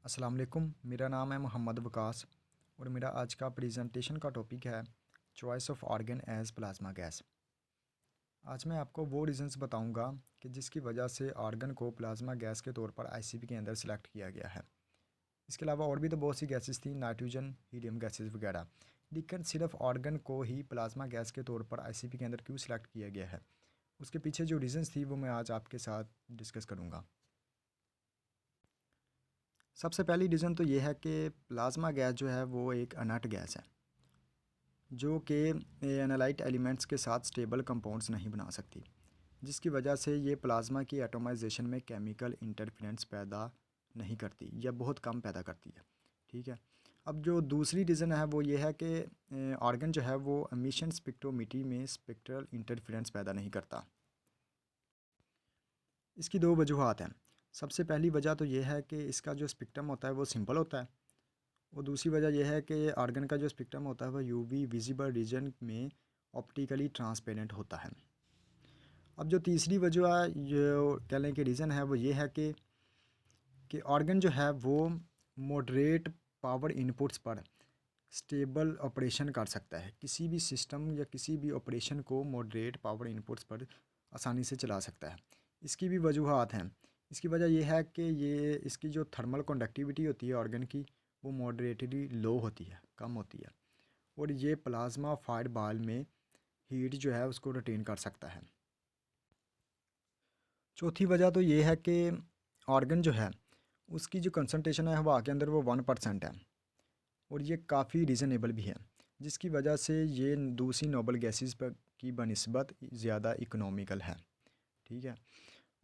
अस्सलाम वालेकुम। मेरा नाम है मोहम्मद वकास और मेरा आज का प्रेजेंटेशन का टॉपिक है choice of argon as plasma gas. आज मैं आपको वो रीज़न्स बताऊंगा कि जिसकी वजह से ऑर्गन को प्लाज्मा गैस के तौर पर आईसीपी के अंदर सेलेक्ट किया गया है। इसके अलावा और भी तो बहुत सी गैसेस थी, नाइट्रोजन, हीलियम गैसेस वगैरह, लेकिन सिर्फ ऑर्गन को ही प्लाज्मा गैस के तौर पर आईसीपी के अंदर क्यों सिलेक्ट किया गया है, उसके पीछे जो रीज़न्स थी वो मैं आज आपके साथ डिस्कस करूँगा। सबसे पहली रीज़न तो ये है कि प्लाज्मा गैस जो है वो एक अनर्ट गैस है जो कि एनालाइट एलिमेंट्स के साथ स्टेबल कंपाउंड्स नहीं बना सकती, जिसकी वजह से ये प्लाज्मा की एटोमाइजेशन में केमिकल इंटरफेरेंस पैदा नहीं करती या बहुत कम पैदा करती है। ठीक है। अब जो दूसरी रीज़न है वो ये है कि ऑर्गन जो है वो एमिशन स्पेक्ट्रोमीट्री में स्पेक्ट्रल इंटरफेरेंस पैदा नहीं करता। इसकी दो वजूहत हैं। सबसे पहली वजह तो ये है कि इसका जो स्पेक्ट्रम होता है वो सिंपल होता है और दूसरी वजह यह है कि आर्गन का जो स्पेक्ट्रम होता है वह यूवी विजिबल रीजन में ऑप्टिकली ट्रांसपेरेंट होता है। अब जो तीसरी वजह जो कह लें कि रीज़न है वो ये है कि आर्गन जो है वो मॉडरेट पावर इनपुट्स पर स्टेबल ऑपरेशन कर सकता है। किसी भी सिस्टम या किसी भी ऑपरेशन को मॉडरेट पावर इनपुट्स पर आसानी से चला सकता है। इसकी भी वजूहत हैं। इसकी वजह यह है कि ये इसकी जो थर्मल कंडक्टिविटी होती है ऑर्गन की वो मॉडरेटली लो होती है, कम होती है, और ये प्लाज्मा फायर बॉल में हीट जो है उसको रिटेन कर सकता है। चौथी वजह तो ये है कि ऑर्गन जो है उसकी जो कंसनट्रेशन है हवा के अंदर वो 1% है और ये काफ़ी रीज़नेबल भी है, जिसकी वजह से ये दूसरी नोबल गैसेस पर की बनिस्बत ज़्यादा इकोनॉमिकल है। ठीक है।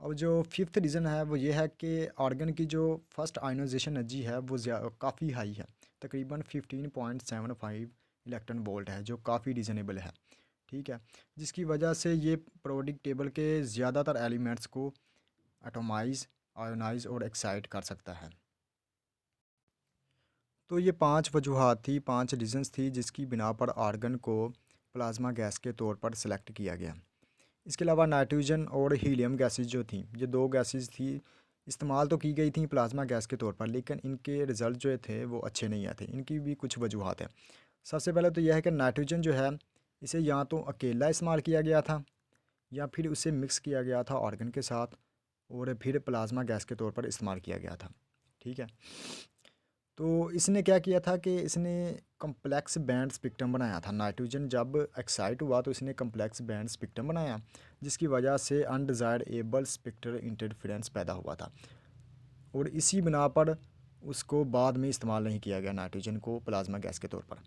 अब जो फिफ्थ रीज़न है वो ये है कि ऑर्गन की जो फर्स्ट आयनाइजेशन एनर्जी है वो काफ़ी हाई है, तकरीबन 15.75 इलेक्ट्रॉन वोल्ट है, जो काफ़ी रीज़नेबल है। ठीक है। जिसकी वजह से ये प्रोडिक टेबल के ज़्यादातर एलिमेंट्स को एटोमाइज, आयोनाइज और एक्साइट कर सकता है। तो ये 5 वजूहात थी, 5 रीज़न्स थी जिसकी बिना पर आर्गन को प्लाज्मा गैस के तौर पर सिलेक्ट किया गया। इसके अलावा नाइट्रोजन और हीलियम गैसेस जो थी, ये दो गैसेस थी, इस्तेमाल तो की गई थी प्लाज्मा गैस के तौर पर, लेकिन इनके रिज़ल्ट जो थे वो अच्छे नहीं आए थे। इनकी भी कुछ वजूहात हैं। सबसे पहले तो यह है कि नाइट्रोजन जो है इसे या तो अकेला इस्तेमाल किया गया था या फिर उसे मिक्स किया गया था ऑर्गन के साथ और फिर प्लाज्मा गैस के तौर पर इस्तेमाल किया गया था। ठीक है। तो इसने क्या किया था कि इसने कम्प्लेक्स बैंड स्पेक्ट्रम बनाया था। नाइट्रोजन जब एक्साइट हुआ तो इसने कम्प्लेक्स बैंड स्पेक्ट्रम बनाया, जिसकी वजह से अनडिज़ायरेबल स्पेक्ट्रल इंटरफेरेंस पैदा हुआ था और इसी बिना पर उसको बाद में इस्तेमाल नहीं किया गया नाइट्रोजन को प्लाज्मा गैस के तौर पर।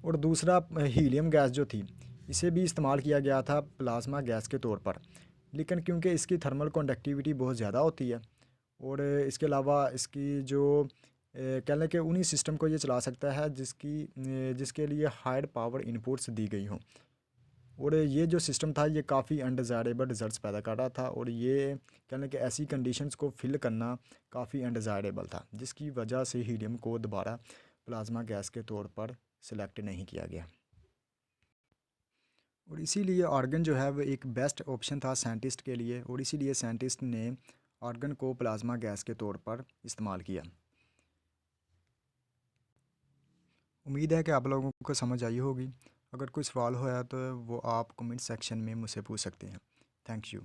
और दूसरा हीलियम गैस जो थी इसे भी इस्तेमाल किया गया था प्लाज्मा गैस के तौर पर, लेकिन क्योंकि इसकी थर्मल कंडक्टिविटी बहुत ज़्यादा होती है और इसके अलावा इसकी जो कह लें कि उन्हीं सिस्टम को ये चला सकता है जिसके लिए हायर पावर इनपुट्स दी गई हों, और ये जो सिस्टम था ये काफ़ी अनडिज़ायरेबल रिजल्ट्स पैदा कर रहा था और ये कह लें कि ऐसी कंडीशंस को फिल करना काफ़ी अनडिज़ायरेबल था, जिसकी वजह से हीलियम को दोबारा प्लाज्मा गैस के तौर पर सिलेक्ट नहीं किया गया। और इसीलिए आर्गन जो है वो एक बेस्ट ऑप्शन था साइंटिस्ट के लिए और इसीलिए साइंटिस्ट ने आर्गन को प्लाज्मा गैस के तौर पर इस्तेमाल किया। उम्मीद है कि आप लोगों को समझ आई होगी। अगर कोई सवाल होया तो वो आप कमेंट सेक्शन में मुझसे पूछ सकते हैं। Thank you.